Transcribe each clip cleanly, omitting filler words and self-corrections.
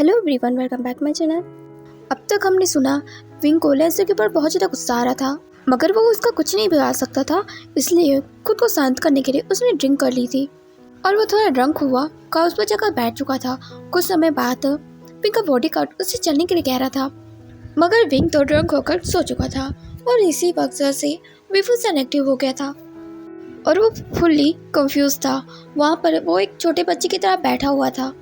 Hello everyone, welcome back my channel. अब तक हमने सुना विंग को लेंसर के ऊपर बहुत ज़्यादा गुस्सा आ रहा था, मगर वो उसका कुछ नहीं बिगाड़ सकता था। इसलिए खुद को शांत करने के लिए उसने ड्रिंक कर ली थी और वो थोड़ा ड्रंक हुआ का उस पर जाकर बैठ चुका था। कुछ समय बाद विंग का बॉडी गार्ड उससे चलने के लिए कह रहा था, मगर विंग तो ड्रंक होकर सो चुका था और इसी वजह से विभूषण एक्टिव हो गया था और वो फुल्ली कंफ्यूज था। वहाँ पर वो एक छोटे बच्चे की तरह बैठा हुआ था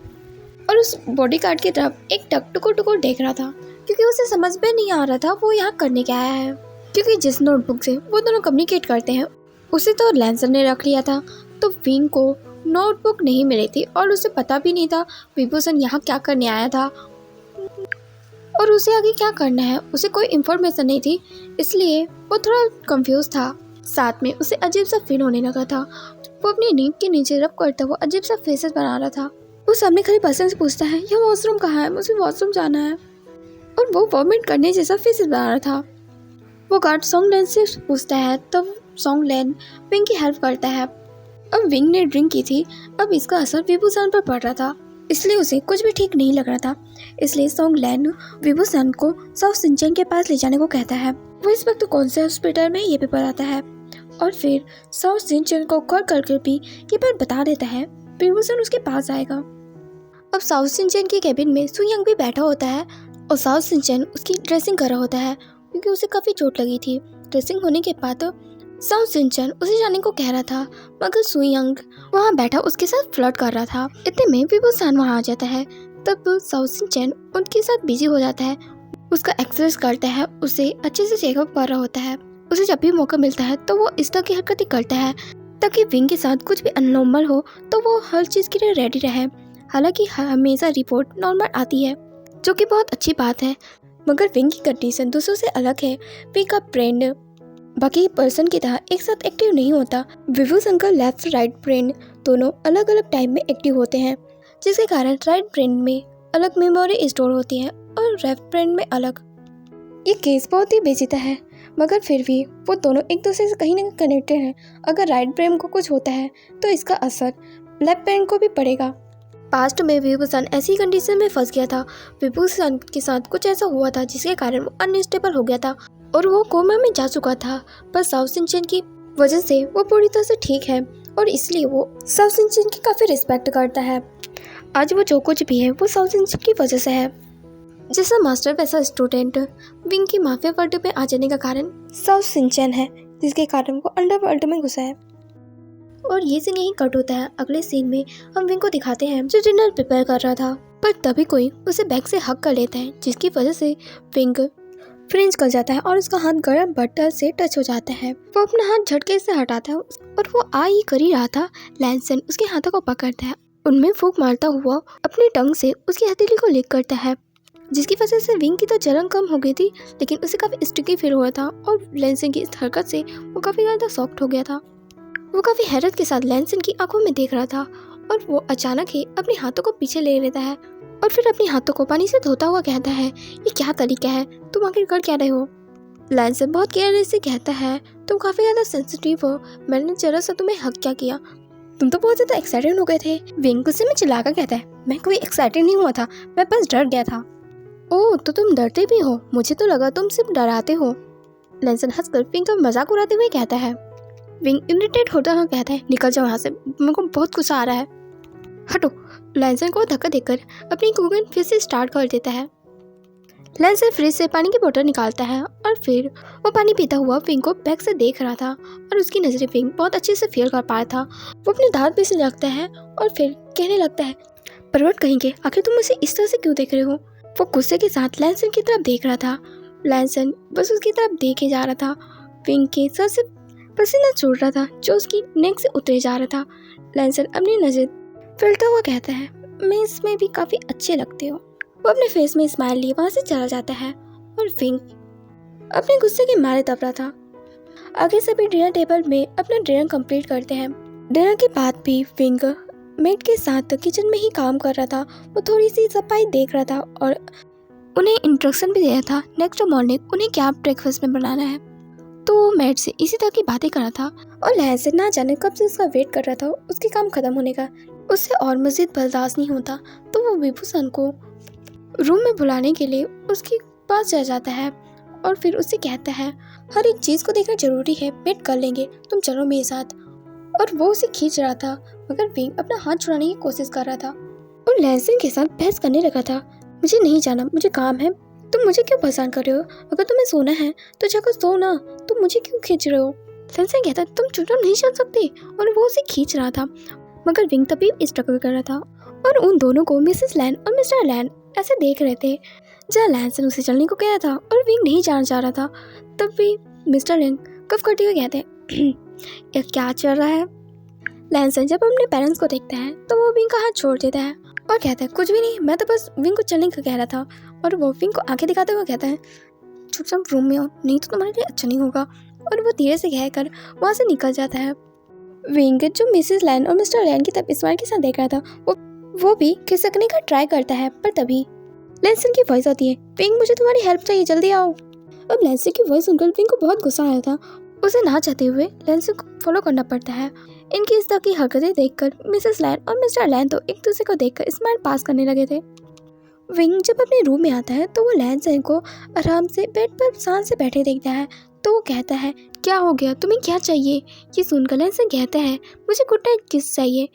और उस बॉडीगार्ड की तरफ एक टुकुर देख रहा था, क्योंकि उसे समझ में नहीं आ रहा था वो यहाँ करने क्या आया है। क्योंकि जिस नोटबुक से वो दोनों कम्युनिकेट करते हैं उसे तो लेंसर ने रख लिया था, तो विंग को नोटबुक नहीं मिली थी और उसे पता भी नहीं था विभूषण यहाँ क्या करने आया था और उसे आगे क्या करना है। उसे कोई इन्फॉर्मेशन नहीं थी, इसलिए वो थोड़ा कंफ्यूज था। साथ में उसे अजीब सा फील होने लगा था। वो अपनी नींद के नीचे रब करता हुआ अजीब सा फेसेस बना रहा था। वो सामने खड़े पर्सन से पूछता है, यह वॉशरूम कहाँ है, मुझे वॉशरूम जाना है। और वो वॉमिट करने जैसा फेसेस बना रहा था। वो गार्ड सॉन्ग लैन से पूछता है, तब सॉन्ग लैन विंग की हेल्प करता है। अब विंग ने ड्रिंक की थी, अब इसका असर विभूषण पर पड़ रहा था, इसलिए उसे कुछ भी ठीक नहीं लग रहा था। इसलिए सॉन्ग लैन विभूषण को साउथ सिंचन के पास ले जाने को कहता है। वो इस वक्त कौन से हॉस्पिटल में ये भी बताता है और फिर साउथ सिंचन को कॉल करके भी ये बात बता देता है। विभूषण उसके पास आएगा। अब साउथ सिंचन के केबिन में सुयंग भी बैठा होता है और साउथ सिंचन उसकी ड्रेसिंग कर रहा होता है, क्योंकि उसे काफ़ी चोट लगी थी। ड्रेसिंग होने के बाद साउथ सिंचन उसे जाने को कह रहा था, मगर सुयंग वहाँ बैठा उसके साथ फ्लर्ट कर रहा था। इतने में विभूषण वहाँ आ जाता है। तब साउथ सिंचन उनके साथ बिजी हो जाता है, उसका एक्सरसाइज करता है, उसे अच्छे से चेकअप कर रहा होता है। उसे जब भी मौका मिलता है तो वो इस तरह की हरकतें करता है ताकि विंग के साथ कुछ भी अननॉर्मल हो तो वो हर चीज़ के लिए रेडी रहे। हालांकि हमेशा रिपोर्ट नॉर्मल आती है, जो कि बहुत अच्छी बात है, मगर विंग की कंडीशन दूसरों से अलग है। विंग का ब्रेन बाकी पर्सन की तरह एक साथ एक्टिव नहीं होता। विभूषण का लेफ्ट राइट ब्रेन दोनों अलग अलग टाइम में एक्टिव होते हैं, जिसके कारण राइट ब्रेन में अलग मेमोरी स्टोर होती है और लेफ्ट ब्रेन में अलग। ये केस बहुत ही पेचीदा है, मगर फिर भी वो दोनों एक दूसरे से कहीं ना कहीं कनेक्टेड हैं। अगर राइट ब्रेन को कुछ होता है तो इसका असर लेफ्ट ब्रेन को भी पड़ेगा। पास्ट में विभूषण ऐसी कंडीशन में फंस गया था। विभूषण के साथ कुछ ऐसा हुआ था जिसके कारण वो अनस्टेबल हो गया था और वो कोमा में जा चुका था, पर साउथ सिंचन की वजह से वो पूरी तरह से ठीक है और इसलिए वो साउथ सिंचन की काफ़ी रिस्पेक्ट करता है। आज वो जो कुछ भी है वो साउथ सिंचन की वजह से है। जैसा मास्टर वैसा स्टूडेंट। विंग की माफिया वर्ल्ड में आ जाने का कारण साउथ सिंचन है, जिसके कारण वो अंडरवर्ल्ड में घुसा है। और ये सीन यहीं कट होता है। अगले सीन में हम विंग को दिखाते हैं जो डिनर प्रिपेयर कर रहा था, पर तभी कोई उसे बैक से हक कर लेता है, जिसकी वजह से विंग फ्रिंज कर जाता है और उसका हाथ गर्म बटर से टच हो जाता है। वो अपना हाथ झटके से हटाता है और वो आ ही कर ही रहा था, लैंसन उसके हाथों को पकड़ता है, उनमें फूंक मारता हुआ अपनी टंग से उसकी हथेली को लिक करता है, जिसकी वजह से विंग की तो जलन कम हो गई थी, लेकिन उसे काफ़ी स्टिकी फील हुआ था और लैंसन की इस हरकत से वो काफ़ी ज़्यादा सॉफ्ट हो गया था। वो काफ़ी हैरत के साथ लैंसन की आंखों में देख रहा था और वो अचानक ही अपने हाथों को पीछे ले लेता है और फिर अपने हाथों को पानी से धोता हुआ कहता है, ये क्या तरीका है, तुम आखिर कर क्या रहे हो। लैंसन बहुत केयरलेस से कहता है, तुम काफ़ी ज़्यादा सेंसिटिव हो, मैंने जरा सा तुम्हें हक क्या किया, तुम तो बहुत ज़्यादा एक्साइटेड हो गए थे। विंग गुस्से में चिल्लाकर कहता है, मैं कोई एक्साइटेड नहीं हुआ था, मैं बस डर गया था। ओह, तो तुम डरते भी हो, मुझे तो लगा तुम सिर्फ डराते हो। लैंसन हंसकर विंग का मजाक उड़ाते हुए कहता है। विंग इरिटेट होता हुआ कहता है, निकल जाओ यहाँ से, मेरे को बहुत गुस्सा आ रहा है, हटो। लैंसन को धक्का देकर अपनी कुकिंग फिर से स्टार्ट कर देता है। लैंसन फ्रिज से पानी की बोतल निकालता है और फिर वो पानी पीता हुआ विंग को बैक से देख रहा था और उसकी नज़रें विंग बहुत अच्छे से फील कर पा रहा था। वो अपने दांत भी से रखता है और फिर कहने लगता है, परवट कहेंगे, आखिर तुम मुझे इस तरह से क्यों देख रहे हो। वो गुस्से के साथ लैंसन की तरफ देख रहा था। लैंसन बस उसकी तरफ देखे जा रहा था। विंग के सर से पसीना छूट रहा था जो उसकी नेक से उतरे जा रहा था। लैंसन अपनी नज़र फैलता हुआ कहता है, मैं इसमें भी काफ़ी अच्छे लगते हो। वो अपने फेस में स्माइल लिए वहाँ से चला जाता है और विंग अपने गुस्से के मारे तप रहा था। आगे सभी डिनर टेबल में अपना डिनर कंप्लीट करते हैं। डिनर के बाद भी विंग मेड के साथ किचन में ही काम कर रहा था। वो थोड़ी सी सफाई देख रहा था और उन्हें इंस्ट्रक्शन भी दिया था नेक्स्ट मॉर्निंग उन्हें क्या ब्रेकफास्ट में बनाना है। तो वो मेड से इसी तरह की बातें कर रहा था और लैंसन ना जाने कब से उसका वेट कर रहा था उसके काम खत्म होने का। उससे और मज़ीद बर्दाश्त नहीं होता, तो वो विभूषण को रूम में बुलाने के लिए उसके पास जा जाता है और फिर उससे कहता है, हर एक चीज़ को देखना जरूरी है, वेट कर लेंगे, तुम चलो मेरे साथ। और वो उसे खींच रहा था मगर विंग अपना हाथ छुड़ाने की कोशिश कर रहा था और लैंसन के साथ बहस करने लगा था। मुझे नहीं जाना, मुझे काम है, तुम मुझे क्यों परेशान कर रहे हो? अगर तुम्हें सोना है तो जाकर सो ना, तुम मुझे क्यों खींच रहे हो? लैंसन कहता, तुम चुपचाप नहीं चल सकते, और वो उसे खींच रहा था मगर विंग तभी स्ट्रगल कर रहा था और उन दोनों को मिसेस लैन और मिस्टर लैन ऐसे देख रहे थे। जहाँ लैंसन उसे चलने को कह रहा था और विंग नहीं जाना चाह रहा था, तब भी मिस्टर लैन कफ करते हुए कहते हैं, ये क्या चल रहा है? लैंसन जब अपने पेरेंट्स को देखता है तो वो विंग का हाथ छोड़ देता है और कहता है, कुछ भी नहीं, मैं तो बस विंग को चलने को कह रहा था। और वो विंग को आंखें दिखाते हुए कहता है, चुपचाप रूम में आओ, नहीं तो तुम्हारे लिए अच्छा नहीं होगा। और वो धीरे से कहकर वहाँ से निकल जाता है। विंग जो मिसेस लैन और मिस्टर लैन की तरफ स्माइल के साथ देख रहा था, वो भी खिसकने का ट्राई करता है, पर तभी लैंसन की वॉइस आती है, विंग मुझे तुम्हारी हेल्प चाहिए, जल्दी आओ। अब लैंसन की वॉइस सुनकर विंग को बहुत गुस्सा आया था। उसे ना चाहते हुए लैंसन को फॉलो करना पड़ता है। इनकी इस तरह की हरकतें देखकर मिसेस लैन और मिस्टर लैन तो एक दूसरे को देखकर स्माइल पास करने लगे थे। विंग जब अपने रूम में आता है तो वो लैंसन को आराम से बेड पर शांत से बैठे देखता है। तो वो कहता है, क्या हो गया, तुम्हें क्या चाहिए? ये सुनकर लैंसन कहता है, मुझे गुड नाइट किस चाहिए।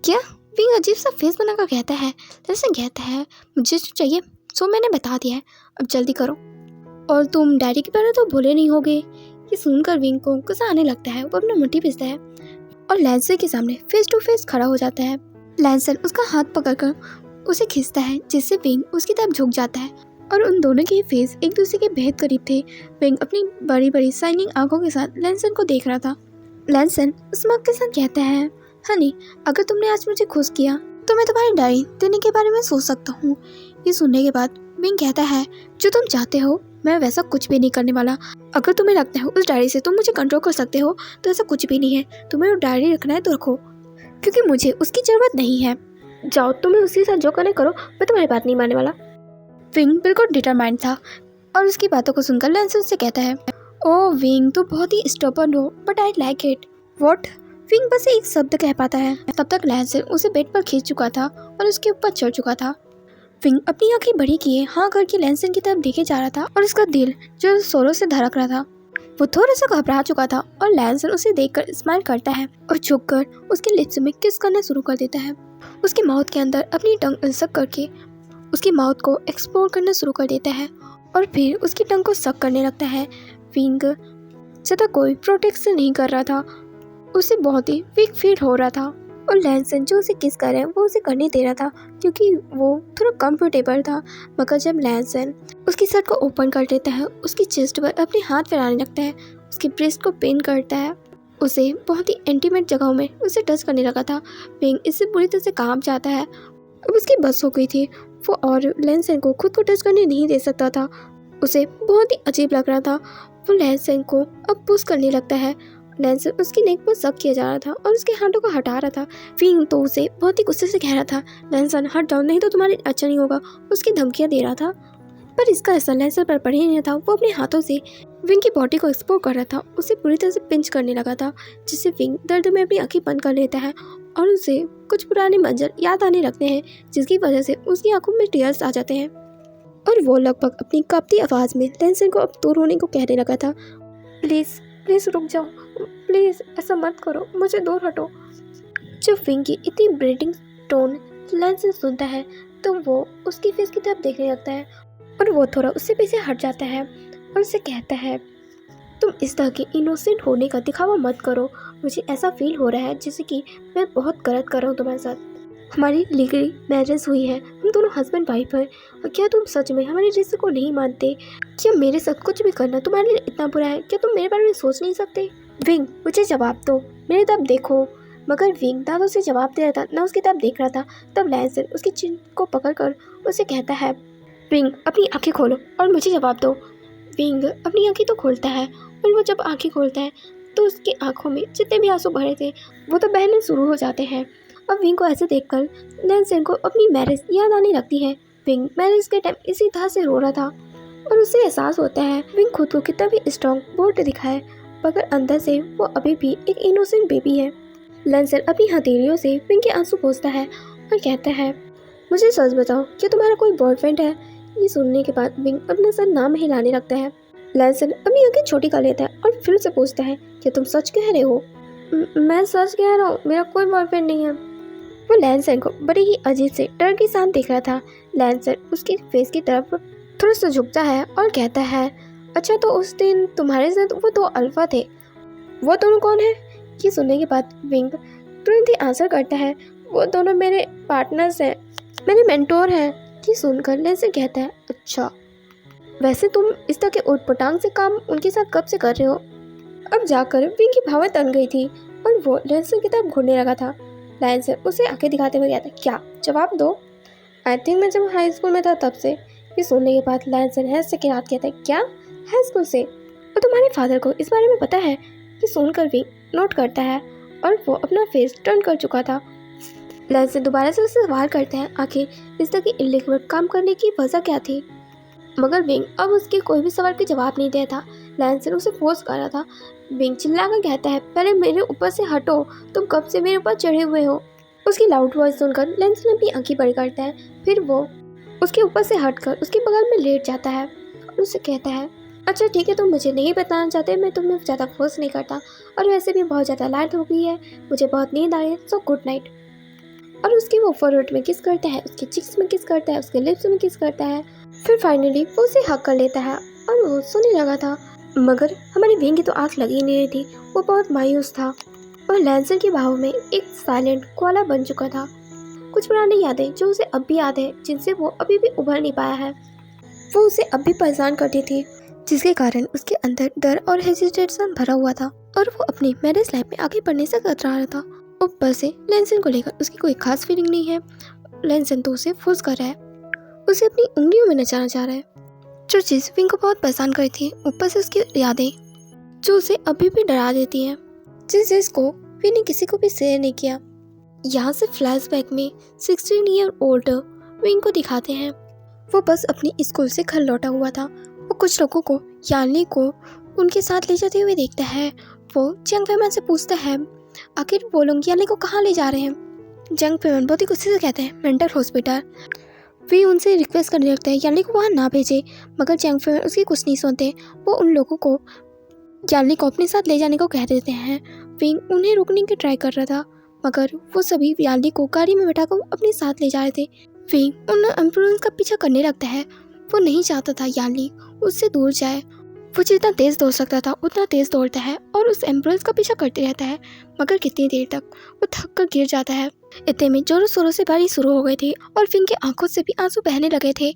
क्या? विंग अजीब सा फेस बनाकर कहता है। लैंसन कहता है, मुझे जो चाहिए सो मैंने बता दिया है, अब जल्दी करो, और तुम डैडी के बारे में तो भूले नहीं होगे। ये सुनकर विंग को गुस्सा आने लगता है। वो अपना मुट्ठी पीसता है और लैंसन के सामने फेस टू फेस खड़ा हो जाता है। लैंसन उसका हाथ पकड़कर उसे खींचता है, जिससे विंग उसकी तरफ झुक जाता है और उन दोनों के फेस एक दूसरे के बेहद करीब थे। विंग अपनी बड़ी बड़ी शाइनिंग आंखों के साथ लैंसन को देख रहा था। लैंसन स्माइल के साथ कहता है, हनी, अगर तुमने आज मुझे खुश किया तो मैं तुम्हारी डायरी देने के बारे में सोच सकता हूँ। ये सुनने के बाद विंग कहता है, जो तुम चाहते हो मैं वैसा कुछ भी नहीं करने वाला। अगर तुम्हें लगता है उस डायरी से तुम मुझे कंट्रोल कर सकते हो तो ऐसा कुछ भी नहीं है। तुम्हें वो डायरी रखना है तो रखो, क्योंकि मुझे उसकी ज़रूरत नहीं है। जाओ, तुम्हें उसके साथ जो करना करो, मैं तुम्हारी बात नहीं मानने वाला। विंग बिल्कुल डिटरमाइंड था और उसकी बातों को सुनकर लैंसन से कहता है, ओह विंग, तो बहुत ही स्टबर्न हो, but I like it. What? Wing बस एक शब्द कह पाता है। तब तक लैंसन उसे बेड पर खींच चुका था और उसके ऊपर चढ़ चुका था। विंग अपनी आंखें बड़ी किए हाँ करके लैंसन की तरफ देखे जा रहा था और उसका दिल जो जोरों से धड़क रहा था। वो थोड़ा सा घबरा चुका था और लैंसन उसे देखकर स्माइल करता है और झुककर उसके लिप्स में किस करना शुरू कर देता है। उसके माउथ के अंदर अपनी टंग इंसक करके उसकी माउथ को एक्सप्लोर करना शुरू कर देता है और फिर उसकी टंग को सक करने लगता है। विंग ज़्यादा कोई प्रोटेक्शन नहीं कर रहा था, उसे बहुत ही वीक फील हो रहा था और लैंसन जो उसे किस कर रहा है वो उसे करने दे रहा था क्योंकि वो थोड़ा कंफर्टेबल था। मगर जब लैंसन उसकी शर्ट को ओपन कर देता है, उसकी चेस्ट पर अपने हाथ फैलाने लगता है, उसके ब्रेस्ट को पेन करता है, उसे बहुत ही इंटीमेट जगहों में उसे टच करने लगा था। विंग इससे पूरी तरह से कांप जाता है। अब उसकी बस हो गई थी वो और लैंसन को खुद को टच करने नहीं दे सकता था। उसे बहुत ही अजीब लग रहा था। वो लैंसन को अब पुश करने लगता है। लैंसन उसकी नेक पर शक किया जा रहा था और उसके हाथों को हटा रहा था। विंग तो उसे बहुत ही गुस्से से कह रहा था, लैंसन हट जाओ, नहीं तो तुम्हारे अच्छा नहीं होगा। उसकी धमकियां दे रहा था, पर इसका असर लैंसन पर पड़ ही नहीं था। वो अपने हाथों से विंग की बॉडी को एक्सप्लोर कर रहा था, उसे पूरी तरह से पिंच करने लगा था, जिससे विंग दर्द में अपनी आंखें बंद कर लेता है और उसे कुछ पुराने मंजर याद आने लगते हैं, जिसकी वजह से उसकी आंखों में टीयर्स आ जाते हैं और वो लगभग अपनी कांपती आवाज़ में लैंसन को अब दूर होने को कहने लगा था, प्लीज़ प्लीज़ रुक जाओ, प्लीज़ ऐसा मत करो, मुझे दूर हटो। जब विंग की इतनी ब्रीडिंग टोन लैंसन सुनता है तो वो उसकी फेस की तरफ देखने लगता है और वो थोड़ा उससे पीछे हट जाता है और उसे कहता है, तुम इस तरह के इनोसेंट होने का दिखावा मत करो। मुझे ऐसा फील हो रहा है जैसे कि मैं बहुत गलत कर रहा हूँ तुम्हारे साथ। हमारी लीगली मैरिज हुई है, हम दोनों हस्बैंड वाइफ हैं, और क्या तुम सच में हमारे रिश्ते को नहीं मानते? क्या मेरे साथ कुछ भी करना तुम्हारे लिए इतना बुरा है? क्या तुम मेरे बारे में सोच नहीं सकते? विंग, मुझे जवाब दो, मेरी तरफ देखो। मगर विंग ना तो उसे जवाब दे रहा था ना उसकी तरफ देख रहा था। तब लैंसन उसकी चिन को पकड़कर उसे कहता है, विंग अपनी आंखें खोलो और मुझे जवाब दो। विंग अपनी आंखें तो खोलता है और वो जब आंखें खोलता है तो उसकी आंखों में जितने भी आंसू भरे थे वो तो बहने शुरू हो जाते हैं। अब विंग को ऐसे देखकर लैंसन को अपनी मैरिज याद आने लगती है। विंग मैरिज के टाइम इसी तरह से रो रहा था और उसे एहसास होता है विंग खुद को कितना भी स्ट्रॉन्ग बोल्ड दिखाए, मगर अंदर से वो अभी भी एक इनोसेंट बेबी है। लैंसन अपनी हथेलियों से विंग के आंसू पोंछता है और कहता है, मुझे सच बताओ, क्या तुम्हारा कोई बॉयफ्रेंड है? ये सुनने के बाद विंग अपना सर नाम हिलाने लगता है। लैंसन अपनी आंखें छोटी कर लेता है और फिर से पूछता है, क्या तुम सच कह रहे हो? मैं सच कह रहा हूँ, मेरा कोई बॉयफ्रेंड नहीं है। वो लैंसन को बड़े ही अजीब से डर के साथ देख रहा था। लैंसन उसके फेस की तरफ थोड़ा सा झुकता है और कहता है, अच्छा तो उस दिन तुम्हारे साथ वो दो अल्फा थे, वो दोनों कौन है? ये सुनने के बाद विंग तुरंत ही आंसर करता है, वो दोनों मेरे पार्टनर्स हैं, मेरे मेंटोर हैं। ये सुनकर लैंसन कहता है, अच्छा वैसे तुम इस तरह के उटपटांग से काम उनके साथ कब से कर रहे हो? अब जाकर विंग की भावना तन गई थी और वो लैंसन की तरफ घूरने लगा था। लैंसन उसे आंखें दिखाते हुए कहता है, क्या जवाब दो? आई थिंक मैं जब हाई स्कूल में था तब से। ये सुनने के बाद लैंसन हंस के रात कहता है, क्या हाई स्कूल से? और तुम्हारे फादर को इस बारे में पता है? ये सुनकर विंग नोट करता है और वो अपना फेस टर्न कर चुका था। लैंसन दोबारा से उससे सवाल करते हैं, आखिर इस तरह की इलीगल काम करने की वजह क्या थी? मगर विंग अब उसके कोई भी सवाल के जवाब नहीं देता। लैंसन उसे फोर्स कर रहा था। विंग चिल्लाकर कहता है, पहले मेरे ऊपर से हटो, तुम कब से मेरे ऊपर चढ़े हुए हो? उसकी लाउड वॉइस सुनकर लैंसन अपनी आंखें बड़ी करता है। फिर वो उसके ऊपर से हटकर उसके बगल में लेट जाता है और उससे कहता है, अच्छा ठीक है, तुम मुझे नहीं बताना चाहते, मैं तुम्हें ज़्यादा फोर्स नहीं करता, और वैसे भी बहुत ज़्यादा रात हो गई है, मुझे बहुत नींद आ रही है, सो गुड नाइट। और उसकी वो फोरहेड में किस करता है, उसके चिक्स में किस करता है, उसके लिप्स में किस करता है। फिर फाइनली वो उसे हक कर लेता है और वो सोने लगा था। मगर हमारी विंग की तो आंख लगी ही नहीं रही थी, वो बहुत मायूस था और लैंसन की बाहों में एक साइलेंट कोला बन चुका था। कुछ पुरानी यादें जो उसे अब भी याद है, जिनसे वो अभी भी उभर नहीं पाया है, वो उसे अब भी परेशान करती थी, जिसके कारण उसके अंदर डर और हेजिटेशन भरा हुआ था और वो अपनी मैरिज लाइफ में आगे बढ़ने से कतरा रहा था। ऊपर से लैंसन को लेकर उसकी कोई खास फीलिंग नहीं है। लैंसन तो उसे फोर्स कर रहा है, उसे अपनी उंगलियों में नचाना चाह रहा है, जो चीज़ विंग को बहुत परेशान करी थी। ऊपर से उसकी यादें जो उसे अभी भी डरा देती हैं, जिस चीज़ को विंग ने किसी को भी शेयर नहीं किया। यहाँ से फ्लैशबैक में 16 ईयर ओल्ड विंग को दिखाते हैं। वो बस अपनी स्कूल से घर लौटा हुआ था। वो कुछ लोगों को, यानी को उनके साथ ले जाते हुए देखता है। वो जंग फेमन से पूछता है, आखिर वो लोग यानी को कहाँ ले जा रहे हैं? जंग फेमन बहुत ही गुस्से से कहते हैं, मेंटल हॉस्पिटल। वे उनसे रिक्वेस्ट करने लगता है यानी को वहाँ ना भेजे, मगर जंग फेमन उसकी कुछ नहीं सुनते। वो उन लोगों को यानी को अपने साथ ले जाने को कह देते हैं। विंग उन्हें रोकने की ट्राई कर रहा था, मगर वो सभी यानी को गाड़ी में बैठाकर अपने साथ ले जा रहे थे। विंग उन एम्बुलेंस का पीछा करने लगता है। वो नहीं चाहता था यानी उससे दूर जाए। वो जितना तेज़ दौड़ सकता था उतना तेज़ दौड़ता है और उस एम्बुलेंस का पीछा करते रहता है, मगर कितनी देर तक? वो थक कर गिर जाता है। इतने में जोरों शोरों से बारिश शुरू हो गई थी और विंग की आंखों से भी आंसू बहने लगे थे।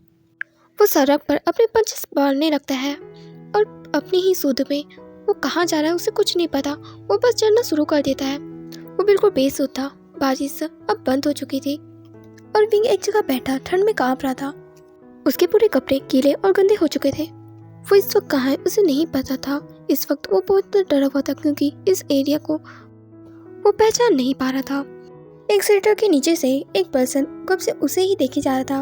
वो सड़क पर अपने पंच मारने लगता है और अपनी ही सुध में वो कहाँ जा रहा है उसे कुछ नहीं पता। वो बस चढ़ना शुरू कर देता है। वो बिल्कुल बेसुध था। बारिश अब बंद हो चुकी थी और विंग एक जगह बैठा ठंड में कांप रहा था। उसके पूरे कपड़े गीले और गंदे हो चुके थे। वो इस वक्त कहाँ है उसे नहीं पता था। इस वक्त वो बहुत डरा हुआ था क्योंकि इस एरिया को वो पहचान नहीं पा रहा था। एक शेल्टर के नीचे से एक पर्सन कब से उसे ही देखे जा रहा था।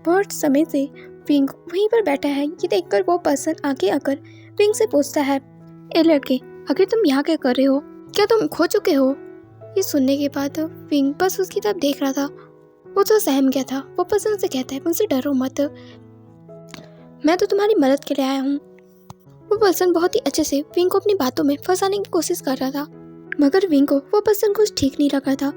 बहुत समय से विंग वहीं पर बैठा है। ये देखकर वो पर्सन आगे आकर विंग से पूछता है, ए लड़के, आखिर तुम यहाँ क्या कर रहे हो? क्या तुम खो चुके हो? ये सुनने के बाद विंग बस उसकी तरफ देख रहा था। वो तो सहम गया था। वो पर्सन से कहता है, मुझसे डरो मत, मैं तो तुम्हारी मदद के लिए आया हूँ। वो पर्सन बहुत ही अच्छे से विंग को अपनी बातों में फंसाने की कोशिश कर रहा था, मगर विंग को वो पर्सन कुछ ठीक नहीं लग रहा था।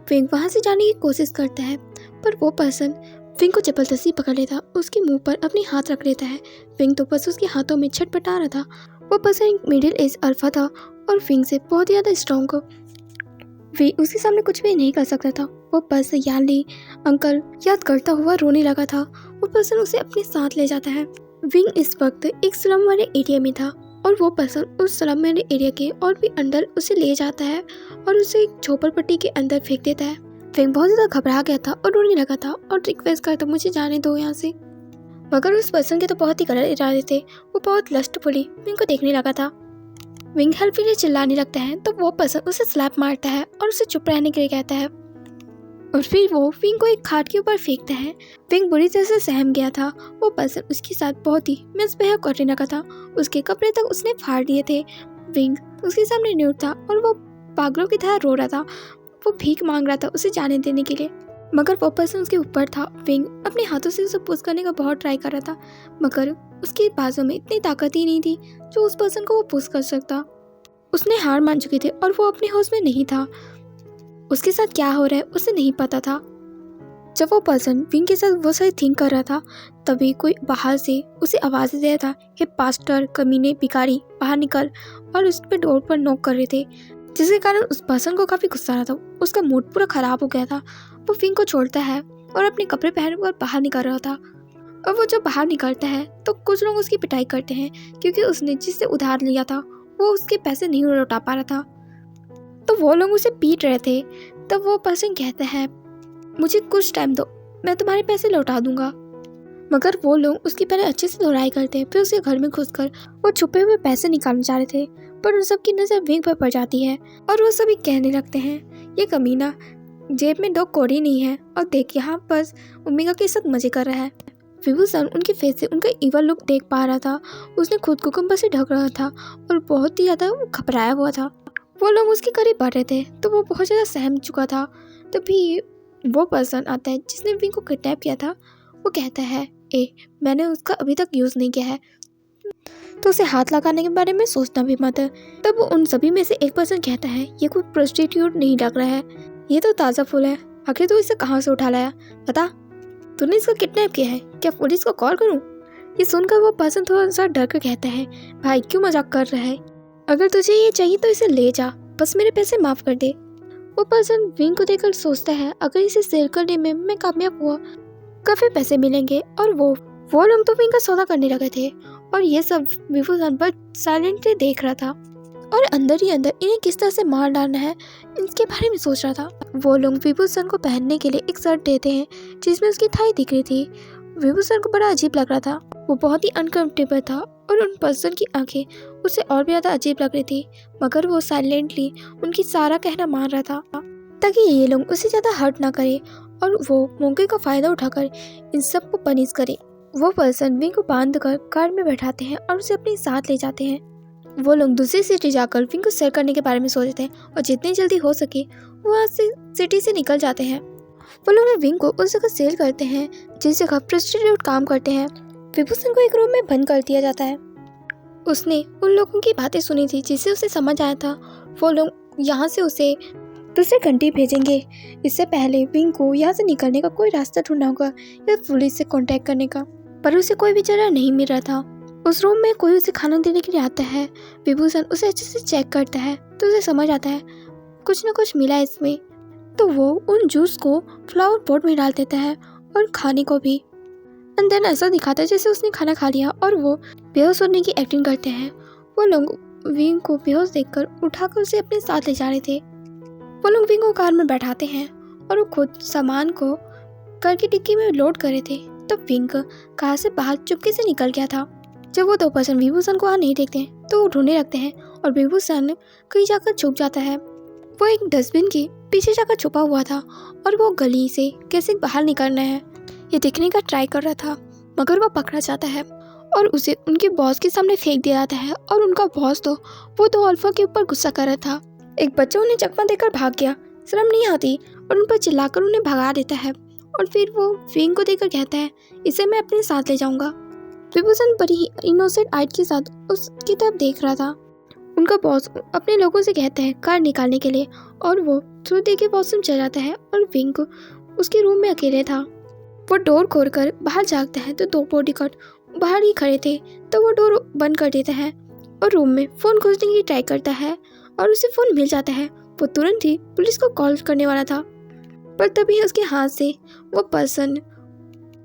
विंग वहाँ से जाने की कोशिश करता है, पर वो पर्सन विंग को जबरदस्ती पकड़ लेता, उसके मुंह पर अपने हाथ रख लेता है। विंग तो बस उसके हाथों में छटपटा रहा था। वो पर्सन एक मिडिल एज अल्फा था और विंग से बहुत ज़्यादा स्ट्रॉन्ग। वे उसके सामने कुछ भी नहीं कर सकता था। वो बस यानी अंकल याद करता हुआ रोने लगा था। वो पर्सन उसे अपने साथ ले जाता है। विंग इस वक्त एक स्लम वाले एरिया में था और वो पर्सन उस स्लम वाले एरिया के और भी अंदर उसे ले जाता है और उसे एक झोपड़पट्टी के अंदर फेंक देता है। विंग बहुत ज़्यादा घबरा गया था और रोने लगा था और रिक्वेस्ट करता, मुझे जाने दो यहाँ से। मगर उस पर्सन के तो बहुत ही गलत इरादे थे। वो बहुत लस्टफुली विंग को देखने लगा था। विंग हेल्प के लिए चिल्लाने लगता है तो वो पर्सन उसे स्लैप मारता है और उसे चुप रहने के लिए कहता है और फिर वो विंग को एक खाट के ऊपर फेंकता है। विंग बुरी तरह से सहम गया था। वो पर्सन उसके साथ बहुत ही मिसबिहेव करने लगा था। उसके कपड़े तक उसने फाड़ दिए थे। विंग उसके सामने न्यूड था और वो पागलों की तरह रो रहा था। वो भीख मांग रहा था उसे जाने देने के लिए। मगर वो पर्सन उसके ऊपर था। विंग अपने हाथों से उसे पुश करने का बहुत ट्राई कर रहा था, मगर उसके बाजू में इतनी ताकत ही नहीं थी जो उस पर्सन को वो पुश कर सकता। उसने हार मान चुकी थी और वो अपने होश में नहीं था। उसके साथ क्या हो रहा है उसे नहीं पता था। जब वो पर्सन विंग के साथ वो सारी थिंक कर रहा था, तभी कोई बाहर से उसे आवाज़ दे रहा था कि पास्टर, कमीने, भिखारी बाहर निकल, और उस पर डोर पर नॉक कर रहे थे, जिसके कारण उस पर्सन को काफ़ी गुस्सा आ रहा था। उसका मूड पूरा ख़राब हो गया था। वो विंग को छोड़ता है और अपने कपड़े पहनकर बाहर निकल रहा था। और वो जब बाहर निकलता है तो कुछ लोग उसकी पिटाई करते हैं, क्योंकि उसने जिससे उधार लिया था वो उसके पैसे नहीं लौटा पा रहा था। तो वो लोग उसे पीट रहे थे। तब वो पर्सन कहता है, मुझे कुछ टाइम दो, मैं तुम्हारे पैसे लौटा दूंगा। मगर वो लोग उसकी पहले अच्छे से लड़ाई करते हैं। फिर उसके घर में घुसकर वो छुपे हुए पैसे निकालना चाह रहे थे, पर उन सबकी नज़र विंग पर पड़ जाती है और वो सभी कहने लगते हैं, ये कमीना, जेब में 2 कौड़ी नहीं है और देख यहाँ पर ओमेगा के साथ मजे कर रहा है। विभूषण उनके फेस से उनका इवल लुक देख पा रहा था। उसने खुद को कंबल से ढक रहा था और बहुत ही ज़्यादा घबराया हुआ था। वो लोग उसके करीब बढ़ रहे थे तो वो बहुत ज़्यादा सहम चुका था। तभी वो पर्सन आता है जिसने विंग को किडनैप किया था। वो कहता है, मैंने उसका अभी तक यूज़ नहीं किया है, तो उसे हाथ लगाने के बारे में सोचना भी मत। तब वो उन सभी में से एक पर्सन कहता है, ये कोई प्रोस्टिट्यूट नहीं लग रहा है, ये तो ताज़ा फूल है, आखिर तू इसे कहाँ से उठा लाया, बता, तूने इसको किडनैप किया है, क्या पुलिस को कॉल करूँ? ये सुनकर वो पर्सन थोड़ा सा डर कर कहता है, भाई क्यों मजाक कर रहा है, अगर तुझे ये चाहिए तो इसे ले जा, बस मेरे पैसे माफ़ कर दे। वो पर्सन विंग को देखकर सोचता है, अगर इसे सेल करने में मैं कामयाब हुआ काफ़ी पैसे मिलेंगे। और वो लोग तो विंग का सौदा करने लगे थे और ये सब विभूषण पर साइलेंटली देख रहा था और अंदर ही अंदर इन्हें किस तरह से मार डालना है इसके बारे में सोच रहा था। वो लोग विभूषण को पहनने के लिए एक शर्ट देते हैं जिसमें उसकी थाई दिख रही थी। विभूषण को बड़ा अजीब लग रहा था, वो बहुत ही अनकम्फर्टेबल था और उन पर्सन की आंखें उससे और भी ज़्यादा अजीब लग रही थी, मगर वो साइलेंटली उनकी सारा कहना मान रहा था ताकि ये लोग उसे ज़्यादा हर्ट ना करे और वो मौके का फ़ायदा उठाकर इन सब को पनिश करे। वो पर्सन विंग को बांध कर कार में बैठाते हैं और उसे अपने साथ ले जाते हैं। वो लोग दूसरी सिटी जाकर विंग को सेल करने के बारे में सोचते हैं और जितनी जल्दी हो सके वो वहाँ से सिटी से निकल जाते हैं। वो लोग विंग को उस जगह सेल करते हैं जिस जगह प्रोस्टिट्यूट काम करते हैं। विभूषण को एक रूम में बंद कर दिया जाता है। उसने उन लोगों की बातें सुनी थी जिससे उसे समझ आया था वो लोग यहाँ से उसे दूसरे कंट्री भेजेंगे। इससे पहले विंग को यहाँ से निकलने का कोई रास्ता ढूंढना होगा या पुलिस से कांटेक्ट करने का, पर उसे कोई भी जगह नहीं मिल रहा था। उस रूम में कोई उसे खाना देने के लिए आता है। विभूषण उसे अच्छे से चेक करता है तो उसे समझ आता है कुछ न कुछ मिला इसमें, तो वो उन जूस को फ्लावर पॉट में डाल देता है और खाने को भी। एंड देन ऐसा दिखाता है जैसे उसने खाना खा लिया और वो बेहोश होने की एक्टिंग करते हैं। वो लोग विंग को बेहोश देखकर उठाकर उसे अपने साथ ले जा रहे थे। वो लोग विंग को कार में बैठाते हैं और वो खुद सामान को कार की डिक्की में लोड कर रहे थे। तब विंग कार से बाहर चुपके से निकल गया था। जब वो 2 पर्सन विभूषण को वहाँ नहीं देखते हैं तो वो ढूंढने लगते हैं और विभूषण कहीं जाकर छुप जाता है। वो एक डस्टबिन के पीछे जाकर छुपा हुआ था और वो गली से कैसे बाहर निकलना है ये देखने का ट्राई कर रहा था, मगर वो पकड़ा जाता है और उसे उनके बॉस के सामने फेंक दिया जाता है। और उनका बॉस तो वो 2 अल्फा के ऊपर गुस्सा कर रहा था। एक बच्चा उन्हें चकमा देकर भाग गया, शर्म नहीं आती, और उन पर चिल्लाकर उन्हें भगा देता है। और फिर वो विंग को देखकर कहता है, इसे मैं अपने साथ ले जाऊंगा। विभूषण बड़ी ही इनोसेंट आइट के साथ उसकी तरफ देख रहा था। उनका बॉस अपने लोगों से कहता है कार निकालने के लिए और वो थोड़ी देर के वॉशरूम चला जाता है और विंग उसके रूम में अकेले था। वो डोर खोलकर बाहर झाँकता है तो 2 बॉडीगार्ड बाहर ही खड़े थे, तो वो डोर बंद कर देता है और रूम में फ़ोन खोजने की ट्राई करता है और उसे फ़ोन मिल जाता है। वो तुरंत ही पुलिस को कॉल करने वाला था, पर तभी उसके हाथ से वो पर्सन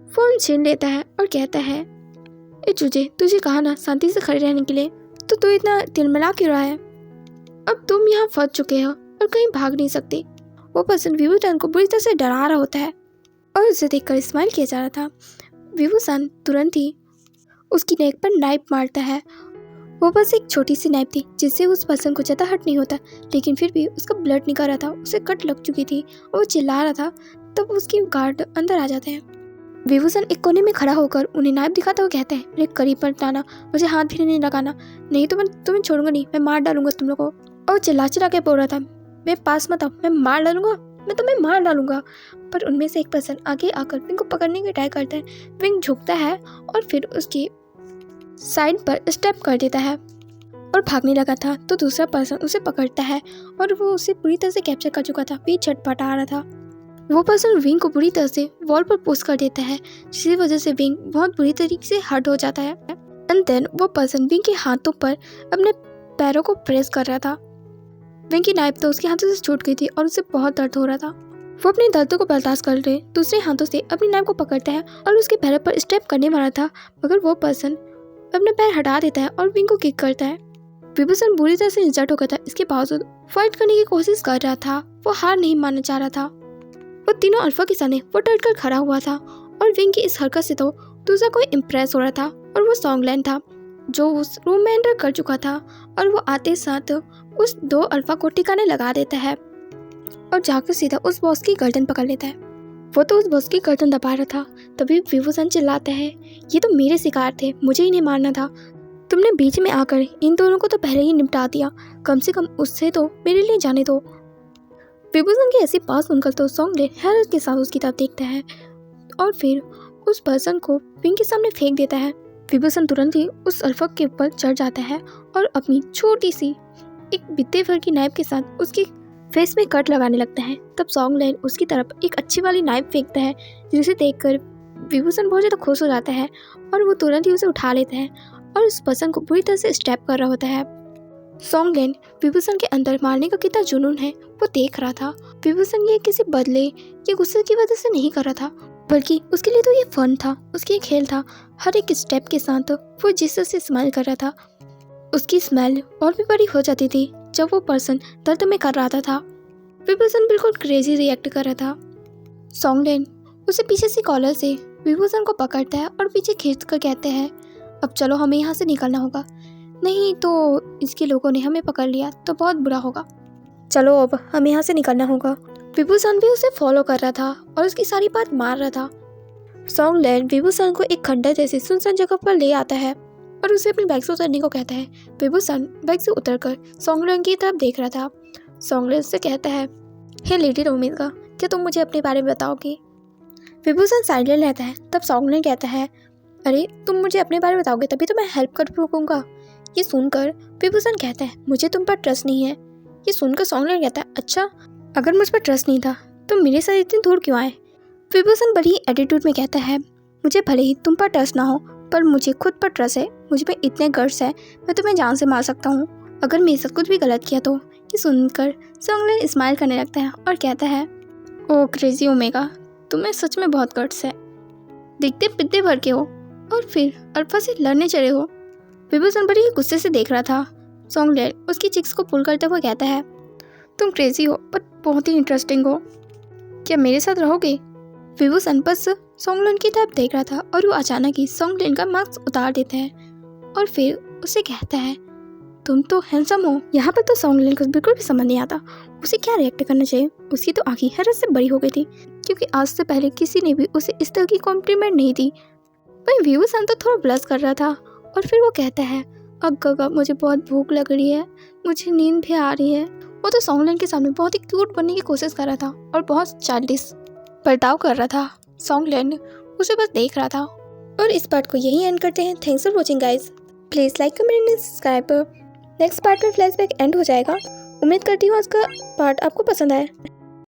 फ़ोन छीन लेता है और कहता है, तुझे कहा ना शांति से खड़े रहने के लिए, तो तू इतना तिलमिला क्यों रहा है? अब तुम यहाँ फंस चुके हो और कहीं भाग नहीं सकते। वो पर्सन विभूषण को बुरी तरह से डरा रहा होता है और उसे देखकर स्माइल किया जा रहा था। विभूषण तुरंत ही उसकी नेक पर नाइफ मारता है। वो बस एक छोटी सी नाइफ थी जिससे उस पर्सन को ज़्यादा हर्ट नहीं होता, लेकिन फिर भी उसका ब्लड निकल रहा था, उसे कट लग चुकी थी और वो चिल्ला रहा था। तब उसके गार्ड अंदर आ जाते हैं। विभूषण एक कोने में खड़ा होकर उन्हें नाइफ दिखाता हुआ कहता है, मेरे करीब मत आना, मुझे हाथ भी नहीं लगाना, नहीं तो मैं तुम्हें छोड़ूंगा नहीं, मैं मार डालूंगा तुम लोगों को। और चिल्ला चिल्ला के बोल रहा था, मेरे पास मत आओ, मैं मार डालूंगा, मैं तुम्हें मार डालूंगा। पर उनमें से एक पर्सन आगे आकर विंग को पकड़ने की ट्राई करता है। विंग झुकता है और फिर उसकी साइड पर स्टेप कर देता है और भागने लगा था, तो दूसरा पर्सन उसे पकड़ता है और वो उसे पूरी तरह से कैप्चर कर चुका था। भी छटपटा रहा था। वो पर्सन विंग को पूरी तरह से वॉल पर पुश कर देता है, जिसकी वजह से विंग बहुत बुरी तरीके से हर्ट हो जाता है। एंड देन वो पर्सन विंग के हाथों पर अपने पैरों को प्रेस कर रहा था। विंग की नाइफ तो उसके हाथों से छूट गई थी और उसे बहुत दर्द हो रहा था। वो अपने दर्द को बर्दाश्त कर रहे दूसरे हाथों से अपनी नाइफ को पकड़ता है और उसके पैरों पर स्टेप करने वाला था, मगर वो पर्सन अपने पैर हटा देता है और विंग को किक करता है। विभूषण बुरी तरह से इंजर्ड हो गया था, इसके बावजूद फाइट करने की कोशिश कर रहा था। वो हार नहीं मानना चाह रहा था। वो तीनों अल्फा के सामने वो डट कर खड़ा हुआ था और विंग की इस हरकत से तो दूसरा कोई इम्प्रेस हो रहा था, और वो सॉन्गलैंड था जो उस रूम में एंटर कर चुका था। और वो आते साथ उस दो अल्फा को ठिकाने लगा देता है और जाकर सीधा उस बॉस की गर्दन पकड़ लेता है। वो तो उस बॉस की गर्दन दबा रहा था, तभी विभूषण चिल्लाता है, ये तो मेरे शिकार थे, मुझे ही नहीं मारना था। तुमने बीच में आकर इन दोनों को तो पहले ही निपटा दिया, कम से कम उससे तो मेरे लिए जाने दो। विभूषण की ऐसी बात सुनकर तो सॉन्गलैंड हैरत के साथ उसकी तरफ देखता है और फिर उस पर्सन को विंग के सामने फेंक देता है। विभूषण तुरंत ही उस अल्फा के ऊपर चढ़ जाता है और अपनी छोटी सी एक बित्ते भर की नाइफ के साथ उसकी फेस में कट लगाने लगता है। तब सॉन्गलैंड उसकी तरफ एक अच्छी वाली नाइफ फेंकता है, जिसे देखकर विभूषण बहुत ज़्यादा खुश हो जाता है और वो तुरंत ही उसे उठा लेता है और उस पर्सन को पूरी तरह से स्टैप कर रहा होता है। सॉन्गलैंड विभूषण के अंदर मारने का कितना जुनून है वो देख रहा था। विभूषण ये किसी बदले या गुस्से की वजह से नहीं कर रहा था, बल्कि उसके लिए तो ये फन था, उसकी खेल था। हर एक स्टेप के साथ वो जिस तरह से स्माइल कर रहा था, उसकी स्माइल और भी बड़ी हो जाती थी जब वो पर्सन दर्द में कर रहा था। विभूषण बिल्कुल क्रेजी रिएक्ट कर रहा था। सॉन्गलैंड उसे पीछे से कॉलर से विभूषण को पकड़ता है और पीछे खींच कर कहते हैं, अब चलो हमें यहाँ से निकलना होगा, नहीं तो इसके लोगों ने हमें पकड़ लिया तो बहुत बुरा होगा। चलो अब हमें यहाँ से निकलना होगा। विभूषण भी उसे फॉलो कर रहा था और उसकी सारी बात मार रहा था। सॉन्गलैंड विभूषण को एक खंडर जैसी सुनसान जगह पर ले आता है और उसे अपनी बाइक से उतरने को कहता है। विभूषण बाइक से उतरकर सॉन्गलैंड की तरफ देख रहा था। सॉन्गलैंड से कहता है, हे लेडी रोमिंगा, क्या तुम मुझे अपने बारे में बताओगी? विभूषण साइलेंट रहता है। तब सॉन्गलैंड कहता है, अरे तुम मुझे अपने बारे में बताओगे तभी तो मैं हेल्प कर सकूंगा। ये सुनकर विभूषण कहता है, मुझे तुम पर ट्रस्ट नहीं है। ये सुनकर सॉन्गलैंड कहता है, अच्छा अगर मुझ पर ट्रस्ट नहीं था तो मेरे साथ इतनी दूर क्यों आए? विभूषण बड़ी एटीट्यूड में कहता है, मुझे भले ही तुम पर ट्रस्ट ना हो पर मुझे खुद पर ट्रस्ट है, मुझ पे इतने गट्स है, मैं तुम्हें जान से मार सकता हूँ अगर मेरे साथ कुछ भी गलत किया तो। ये सुनकर सॉन्गलैंड स्माइल करने लगता है और कहता है, ओ क्रेजी ओमेगा, तुम्हें सच में बहुत गट्स है, दिखते पिद्दे भर के हो और फिर अल्फा से लड़ने चले हो। विभूषण बड़ी ही गुस्से से देख रहा था। सॉन्गलैंड उसकी चिक्स को पुल करते हुए कहता है, तुम क्रेजी हो पर बहुत ही इंटरेस्टिंग हो, क्या मेरे साथ रहोगे? विभूषण बस सॉन्गलैंड की तरफ देख रहा था और वो अचानक ही सॉन्गलैंड का मास्क उतार देता है और फिर उसे कहता है, तुम तो हैंडसम हो। यहाँ पर तो सॉन्गलैंड को बिल्कुल भी समझ नहीं आता उसे क्या रिएक्ट करना चाहिए। उसकी तो आंखें हैरत से बड़ी हो गई थी, क्योंकि आज से पहले किसी ने भी उसे इस तरह की कॉम्प्लीमेंट नहीं दी। वहीं विभूषण तो थोड़ा ब्लश कर रहा था और फिर वो कहता है, अग्गा मुझे बहुत भूख लग रही है, मुझे नींद भी आ रही है। वो तो सॉन्गलैंड के सामने बहुत ही क्यूट बनने की कोशिश कर रहा था और बहुत चाइल्डिश बर्ताव कर रहा था। सॉन्गलैंड उसे बस देख रहा था। और इस पार्ट को यही एंड करते हैं। Thanks for watching guys. Please like, comment and subscribe. Next part में फ्लैशबैक एंड हो जाएगा। उम्मीद करती हूँ आज का पार्ट आपको पसंद आए।